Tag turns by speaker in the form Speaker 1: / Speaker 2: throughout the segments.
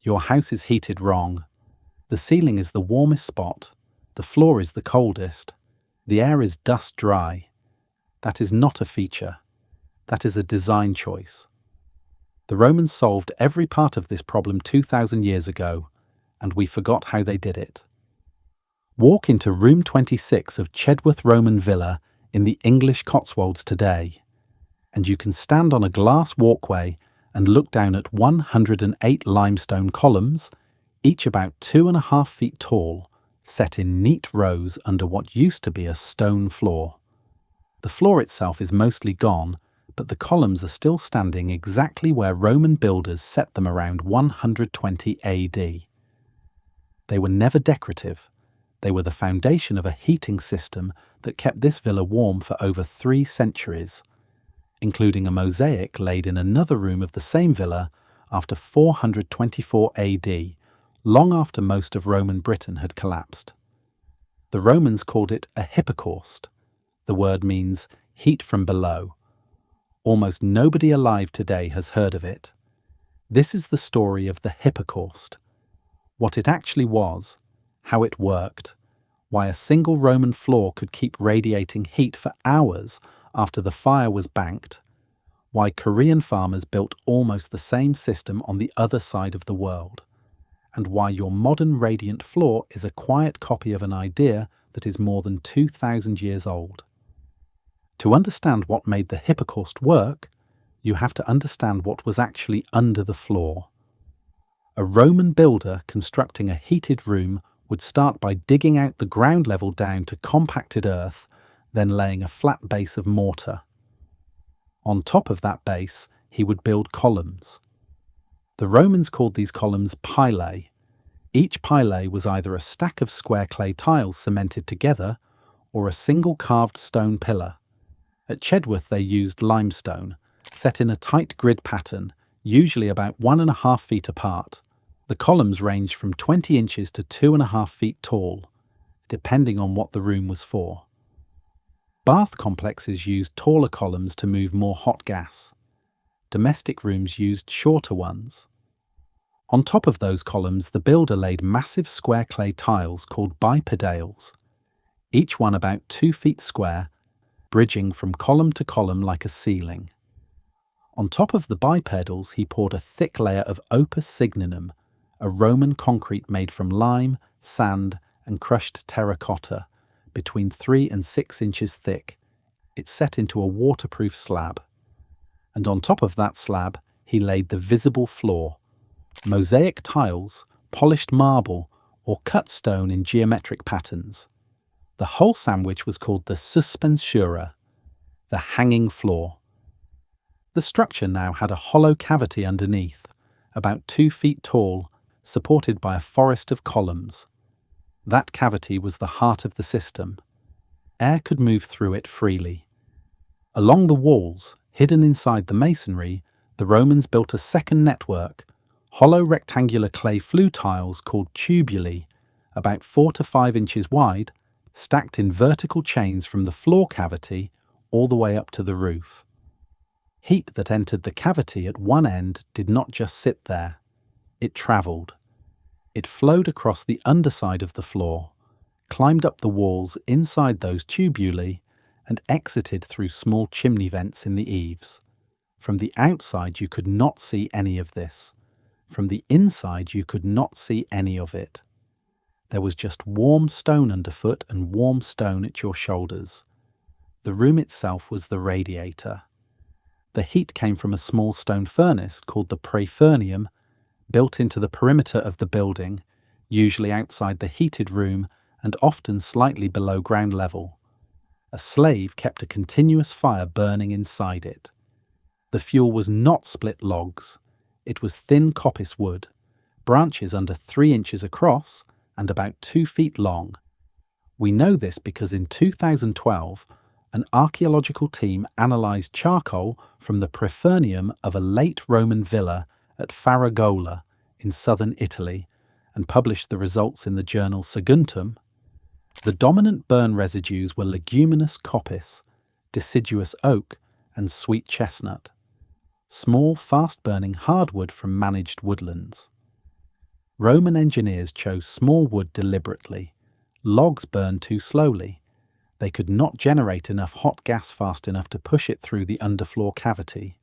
Speaker 1: Your house is heated wrong. The ceiling is the warmest spot. The floor is the coldest. The air is dust dry. That is not a feature. That is a design choice. The Romans solved every part of this problem 2,000 years ago, and we forgot how they did it. Walk into room 26 of Chedworth Roman Villa in the English Cotswolds today, and you can stand on a glass walkway and look down at 108 limestone columns, each about 2.5 feet tall, set in neat rows under what used to be a stone floor. The floor itself is mostly gone, but the columns are still standing exactly where Roman builders set them around 120 AD. They were never decorative. They were the foundation of a heating system that kept this villa warm for over 3 centuries, including a mosaic laid in another room of the same villa after 424 AD, long after most of Roman Britain had collapsed. The Romans called it a hypocaust. The word means heat from below. Almost nobody alive today has heard of it. This is the story of the Hypocaust. What it actually was, how it worked, why a single Roman floor could keep radiating heat for hours after the fire was banked, why Korean farmers built almost the same system on the other side of the world, and why your modern radiant floor is a quiet copy of an idea that is more than 2,000 years old. To understand what made the Hypocaust work, you have to understand what was actually under the floor. A Roman builder constructing a heated room would start by digging out the ground level down to compacted earth, then laying a flat base of mortar. On top of that base, he would build columns. The Romans called these columns pilae. Each pilae was either a stack of square clay tiles cemented together or a single carved stone pillar. At Chedworth they used limestone, set in a tight grid pattern, usually about 1.5 feet apart. The columns ranged from 20 inches to 2.5 feet tall, depending on what the room was for. Bath complexes used taller columns to move more hot gas. Domestic rooms used shorter ones. On top of those columns, the builder laid massive square clay tiles called bipedales, each one about 2 feet square, bridging from column to column like a ceiling. On top of the bipedals, he poured a thick layer of opus signinum, a Roman concrete made from lime, sand, and crushed terracotta, between 3 and 6 inches thick. It's set into a waterproof slab. And on top of that slab, he laid the visible floor, mosaic tiles, polished marble, or cut stone in geometric patterns. The whole sandwich was called the suspensura, the hanging floor. The structure now had a hollow cavity underneath, about 2 feet tall, supported by a forest of columns. That cavity was the heart of the system. Air could move through it freely. Along the walls, hidden inside the masonry, the Romans built a second network, hollow rectangular clay flue tiles called tubuli, about 4 to 5 inches wide, stacked in vertical chains from the floor cavity all the way up to the roof. Heat that entered the cavity at one end did not just sit there. It travelled. It flowed across the underside of the floor, climbed up the walls inside those tubuli, and exited through small chimney vents in the eaves. From the outside you could not see any of this. From the inside you could not see any of it. There was just warm stone underfoot and warm stone at your shoulders. The room itself was the radiator. The heat came from a small stone furnace called the praefurnium, built into the perimeter of the building, usually outside the heated room and often slightly below ground level. A slave kept a continuous fire burning inside it. The fuel was not split logs. It was thin coppice wood, branches under 3 inches across and about 2 feet long. We know this because in 2012, an archaeological team analysed charcoal from the praefurnium of a late Roman villa at Faragola in southern Italy and published the results in the journal Saguntum. The dominant burn residues were leguminous coppice, deciduous oak, and sweet chestnut, small, fast-burning hardwood from managed woodlands. Roman engineers chose small wood deliberately. Logs burned too slowly. They could not generate enough hot gas fast enough to push it through the underfloor cavity.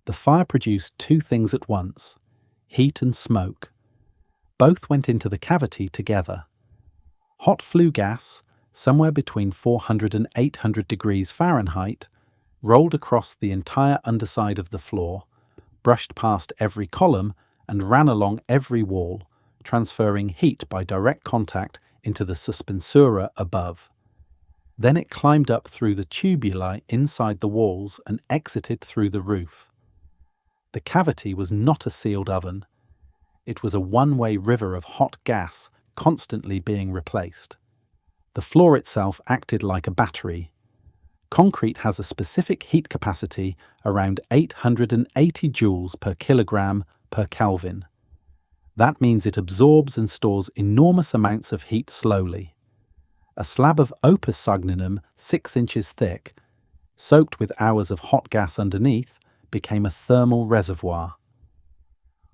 Speaker 1: The fire produced two things at once: heat and smoke. Both went into the cavity together. Hot flue gas, somewhere between 400 and 800 degrees Fahrenheit, rolled across the entire underside of the floor, brushed past every column, and ran along every wall, transferring heat by direct contact into the suspensura above. Then it climbed up through the tubuli inside the walls and exited through the roof. The cavity was not a sealed oven. It was a one-way river of hot gas constantly being replaced. The floor itself acted like a battery. Concrete has a specific heat capacity around 880 joules per kilogram per Kelvin. That means it absorbs and stores enormous amounts of heat slowly. A slab of opus sagninum 6 inches thick, soaked with hours of hot gas underneath, became a thermal reservoir.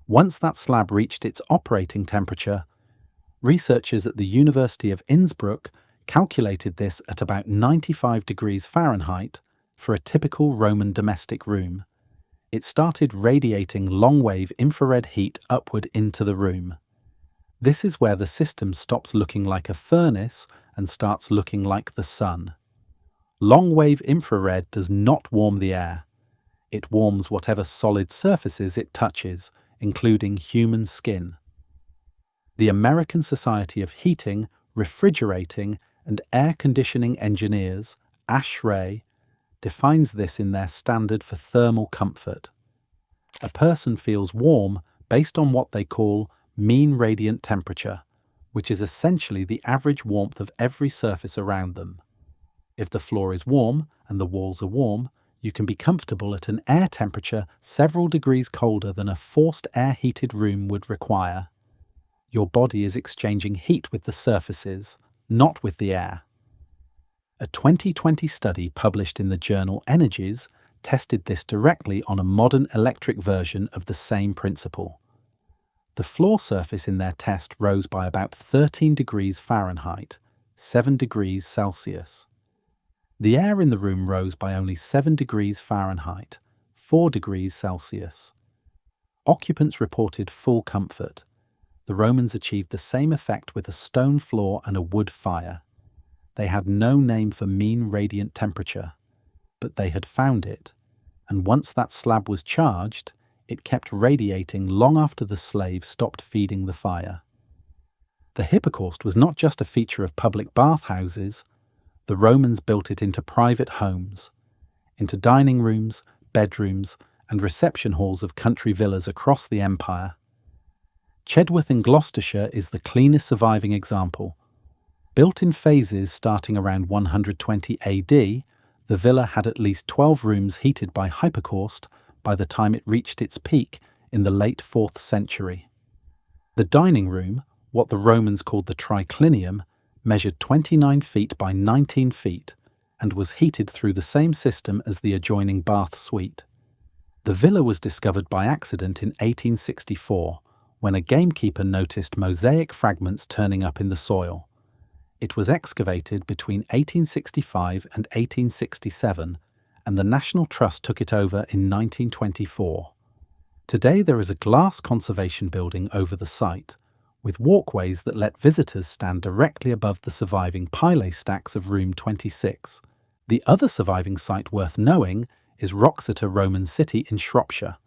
Speaker 1: Once that slab reached its operating temperature, researchers at the University of Innsbruck calculated this at about 95 degrees Fahrenheit for a typical Roman domestic room. It started radiating long-wave infrared heat upward into the room. This is where the system stops looking like a furnace and starts looking like the sun. Long-wave infrared does not warm the air. It warms whatever solid surfaces it touches, including human skin. The American Society of Heating, Refrigerating, and Air Conditioning Engineers, ASHRAE, defines this in their standard for thermal comfort. A person feels warm based on what they call mean radiant temperature, which is essentially the average warmth of every surface around them. If the floor is warm and the walls are warm, you can be comfortable at an air temperature several degrees colder than a forced air-heated room would require. Your body is exchanging heat with the surfaces, not with the air. A 2020 study published in the journal Energies tested this directly on a modern electric version of the same principle. The floor surface in their test rose by about 13 degrees Fahrenheit, 7 degrees Celsius. The air in the room rose by only 7 degrees Fahrenheit, 4 degrees Celsius. Occupants reported full comfort. The Romans achieved the same effect with a stone floor and a wood fire. They had no name for mean radiant temperature, but they had found it, and once that slab was charged, it kept radiating long after the slave stopped feeding the fire. The Hypocaust was not just a feature of public bathhouses. The Romans built it into private homes, into dining rooms, bedrooms, and reception halls of country villas across the empire. Chedworth in Gloucestershire is the cleanest surviving example. Built in phases starting around 120 AD, the villa had at least 12 rooms heated by Hypocaust by the time it reached its peak in the late 4th century. The dining room, what the Romans called the triclinium, measured 29 feet by 19 feet and was heated through the same system as the adjoining bath suite. The villa was discovered by accident in 1864 when a gamekeeper noticed mosaic fragments turning up in the soil. It was excavated between 1865 and 1867, and the National Trust took it over in 1924. Today there is a glass conservation building over the site, with walkways that let visitors stand directly above the surviving pile stacks of room 26. The other surviving site worth knowing is Wroxeter Roman City in Shropshire,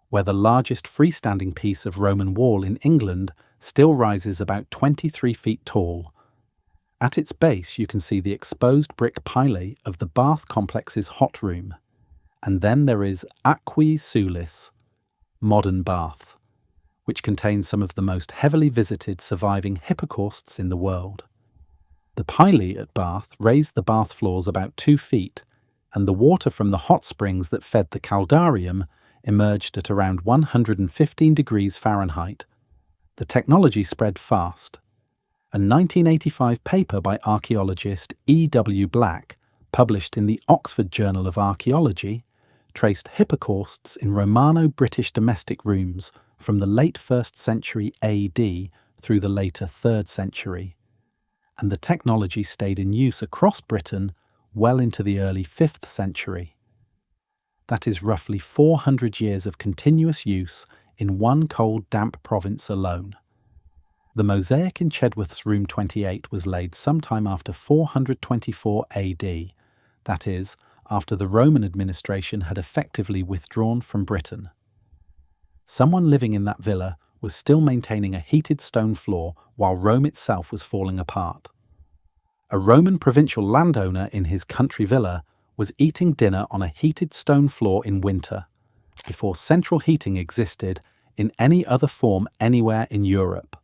Speaker 1: where the largest freestanding piece of Roman wall in England still rises about 23 feet tall. At its base you can see the exposed brick pile of the bath complex's hot room. And then there is Aquae Sulis, modern bath, which contains some of the most heavily visited surviving Hypocausts in the world. The pile at Bath raised the bath floors about 2 feet, and the water from the hot springs that fed the caldarium emerged at around 115 degrees Fahrenheit. The technology spread fast. A 1985 paper by archaeologist E. W. Black, published in the Oxford Journal of Archaeology, traced Hypocausts in Romano-British domestic rooms from the late 1st century AD through the later 3rd century, and the technology stayed in use across Britain well into the early 5th century. That is roughly 400 years of continuous use in one cold, damp province alone. The mosaic in Chedworth's Room 28 was laid sometime after 424 AD, that is, after the Roman administration had effectively withdrawn from Britain. Someone living in that villa was still maintaining a heated stone floor while Rome itself was falling apart. A Roman provincial landowner in his country villa was eating dinner on a heated stone floor in winter, before central heating existed in any other form anywhere in Europe.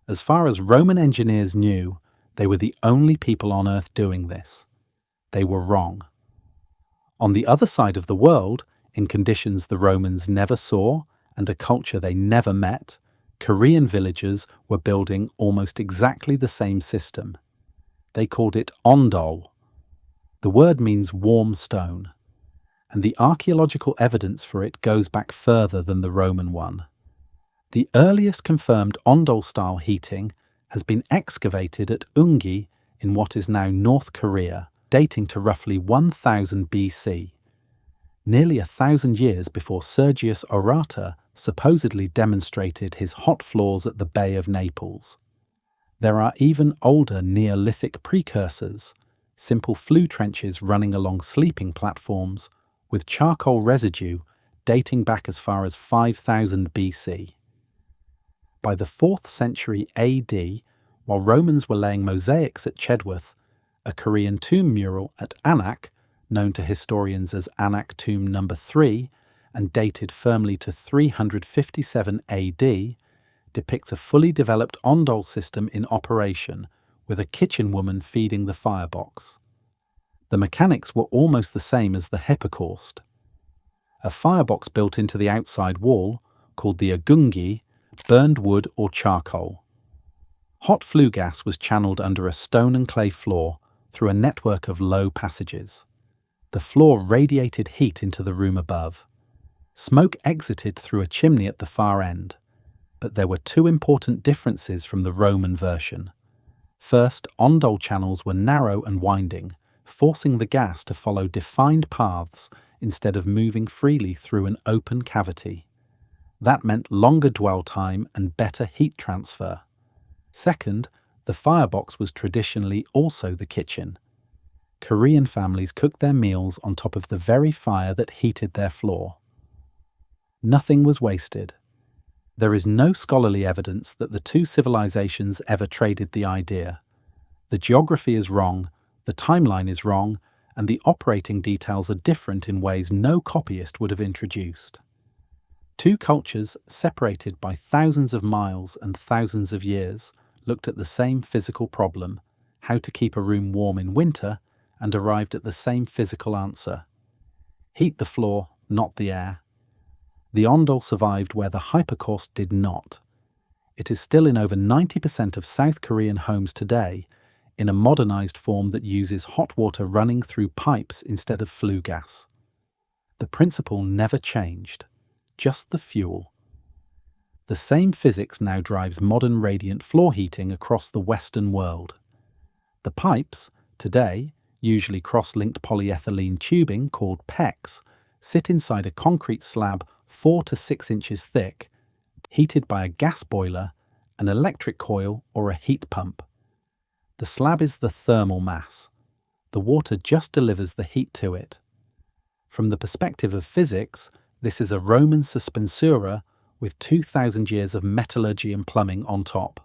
Speaker 1: As far as Roman engineers knew, they were the only people on Earth doing this. They were wrong. On the other side of the world, in conditions the Romans never saw and a culture they never met, Korean villagers were building almost exactly the same system. They called it ondol. The word means warm stone, and the archaeological evidence for it goes back further than the Roman one. The earliest confirmed ondol-style heating has been excavated at Ungi in what is now North Korea, dating to roughly 1000 BC, nearly 1,000 years before Sergius Orata supposedly demonstrated his hot floors at the Bay of Naples. There are even older Neolithic precursors, simple flue trenches running along sleeping platforms with charcoal residue dating back as far as 5000 BC. By the 4th century AD, while Romans were laying mosaics at Chedworth, a Korean tomb mural at Anak, known to historians as Anak Tomb No. 3 and dated firmly to 357 AD, depicts a fully developed ondol system in operation, with a kitchen woman feeding the firebox. The mechanics were almost the same as the Hypocaust. A firebox built into the outside wall, called the agungi, burned wood or charcoal. Hot flue gas was channeled under a stone and clay floor through a network of low passages. The floor radiated heat into the room above. Smoke exited through a chimney at the far end, but there were two important differences from the Roman version. First, ondol channels were narrow and winding, forcing the gas to follow defined paths instead of moving freely through an open cavity. That meant longer dwell time and better heat transfer. Second, the firebox was traditionally also the kitchen. Korean families cooked their meals on top of the very fire that heated their floor. Nothing was wasted. There is no scholarly evidence that the two civilizations ever traded the idea. The geography is wrong, the timeline is wrong, and the operating details are different in ways no copyist would have introduced. Two cultures, separated by thousands of miles and thousands of years, looked at the same physical problem, how to keep a room warm in winter, and arrived at the same physical answer. Heat the floor, not the air. The ondol survived where the Hypocaust did not. It is still in over 90% of South Korean homes today, in a modernized form that uses hot water running through pipes instead of flue gas. The principle never changed, just the fuel. The same physics now drives modern radiant floor heating across the Western world. The pipes, today, usually cross-linked polyethylene tubing called PEX, sit inside a concrete slab 4 to 6 inches thick, heated by a gas boiler, an electric coil, or a heat pump. The slab is the thermal mass. The water just delivers the heat to it. From the perspective of physics, this is a Roman suspensura with 2,000 years of metallurgy and plumbing on top.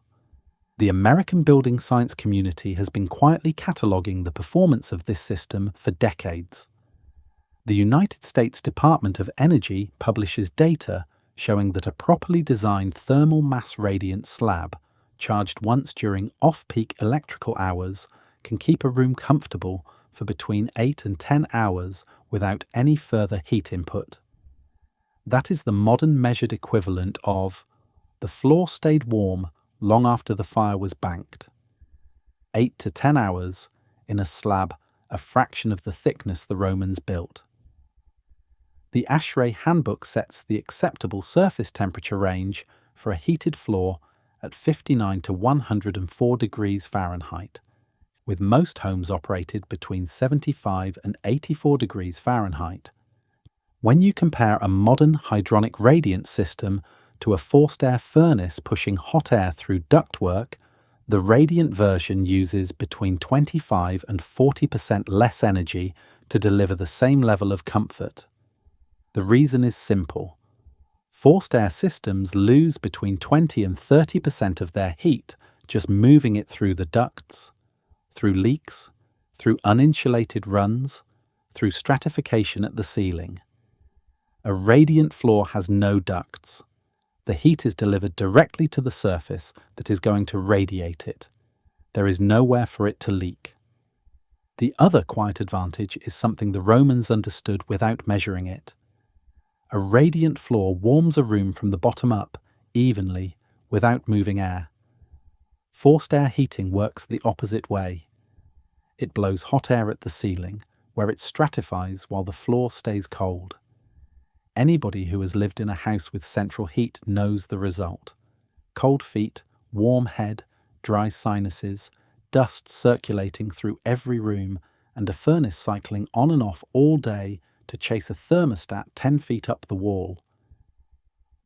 Speaker 1: The American building science community has been quietly cataloguing the performance of this system for decades. The United States Department of Energy publishes data showing that a properly designed thermal mass radiant slab, charged once during off-peak electrical hours, can keep a room comfortable for between 8 and 10 hours without any further heat input. That is the modern measured equivalent of the floor stayed warm long after the fire was banked. 8 to 10 hours in a slab a fraction of the thickness the Romans built. The ASHRAE handbook sets the acceptable surface temperature range for a heated floor at 59 to 104 degrees Fahrenheit, with most homes operated between 75 and 84 degrees Fahrenheit. When you compare a modern hydronic radiant system to a forced air furnace pushing hot air through ductwork, the radiant version uses between 25 and 40% less energy to deliver the same level of comfort. The reason is simple. Forced air systems lose between 20 and 30% of their heat just moving it through the ducts, through leaks, through uninsulated runs, through stratification at the ceiling. A radiant floor has no ducts. The heat is delivered directly to the surface that is going to radiate it. There is nowhere for it to leak. The other quiet advantage is something the Romans understood without measuring it. A radiant floor warms a room from the bottom up, evenly, without moving air. Forced air heating works the opposite way. It blows hot air at the ceiling, where it stratifies while the floor stays cold. Anybody who has lived in a house with central heat knows the result. Cold feet, warm head, dry sinuses, dust circulating through every room, and a furnace cycling on and off all day to chase a thermostat 10 feet up the wall.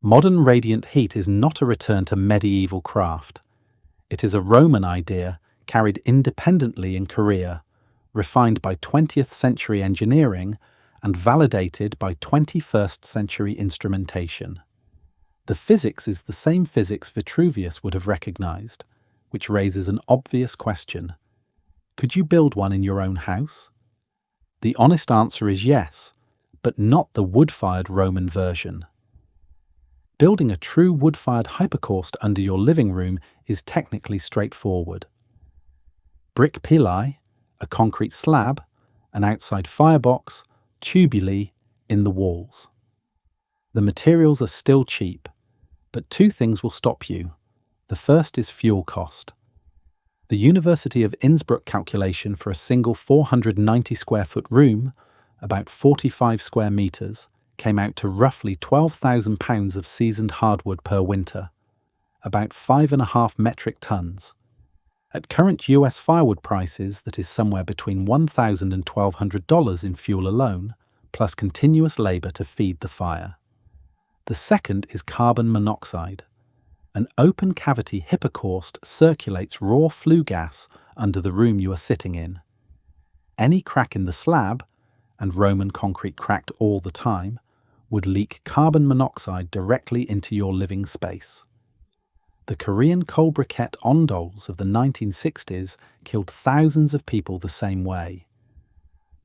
Speaker 1: Modern radiant heat is not a return to medieval craft. It is a Roman idea carried independently in Korea, refined by 20th century engineering and validated by 21st century instrumentation. The physics is the same physics Vitruvius would have recognized, which raises an obvious question. Could you build one in your own house? The honest answer is yes, but not the wood-fired Roman version. Building a true wood-fired hypocaust under your living room is technically straightforward. Brick pili, a concrete slab, an outside firebox, tubuli in the walls. The materials are still cheap, but two things will stop you. The first is fuel cost. The University of Innsbruck calculation for a single 490 square foot room, about 45 square metres, came out to roughly £12,000 of seasoned hardwood per winter, about 5.5 metric tonnes. At current US firewood prices, that is somewhere between $1,000 and $1,200 in fuel alone, plus continuous labour to feed the fire. The second is carbon monoxide. An open cavity hypocaust circulates raw flue gas under the room you are sitting in. Any crack in the slab, and Roman concrete cracked all the time, would leak carbon monoxide directly into your living space. The Korean coal briquette ondols of the 1960s killed thousands of people the same way.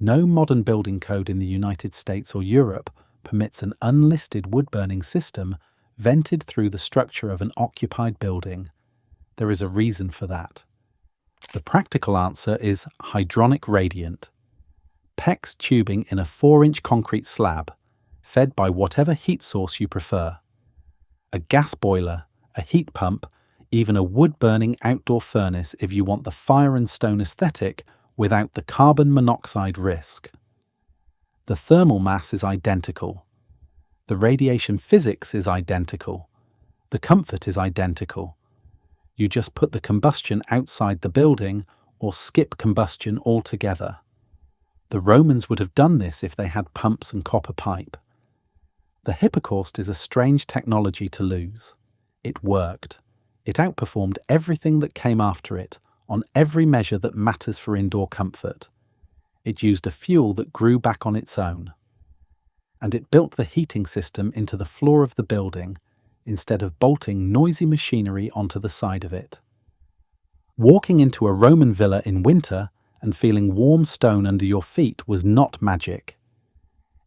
Speaker 1: No modern building code in the United States or Europe permits an unlisted wood-burning system vented through the structure of an occupied building. There is a reason for that. The practical answer is hydronic radiant. PEX tubing in a 4-inch concrete slab, fed by whatever heat source you prefer. A gas boiler, a heat pump, even a wood-burning outdoor furnace if you want the fire and stone aesthetic without the carbon monoxide risk. The thermal mass is identical. The radiation physics is identical. The comfort is identical. You just put the combustion outside the building or skip combustion altogether. The Romans would have done this if they had pumps and copper pipe. The hypocaust is a strange technology to lose. It worked. It outperformed everything that came after it on every measure that matters for indoor comfort. It used a fuel that grew back on its own. And it built the heating system into the floor of the building instead of bolting noisy machinery onto the side of it. Walking into a Roman villa in winter and feeling warm stone under your feet was not magic.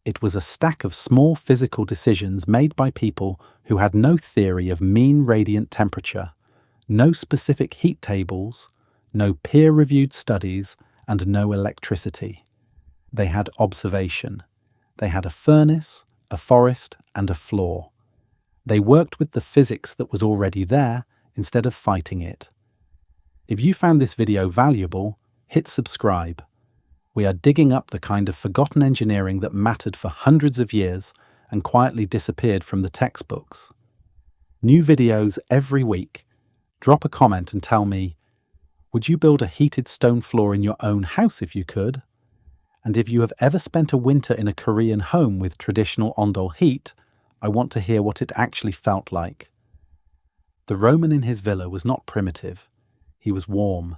Speaker 1: It was a stack of small physical decisions made by people who had no theory of mean radiant temperature, no specific heat tables, no peer-reviewed studies, and no electricity. They had observation. They had a furnace, a forest, and a floor. They worked with the physics that was already there instead of fighting it. If you found this video valuable, hit subscribe. We are digging up the kind of forgotten engineering that mattered for hundreds of years and quietly disappeared from the textbooks. New videos every week. Drop a comment and tell me, would you build a heated stone floor in your own house if you could? And if you have ever spent a winter in a Korean home with traditional ondol heat, I want to hear what it actually felt like. The Roman in his villa was not primitive. He was warm.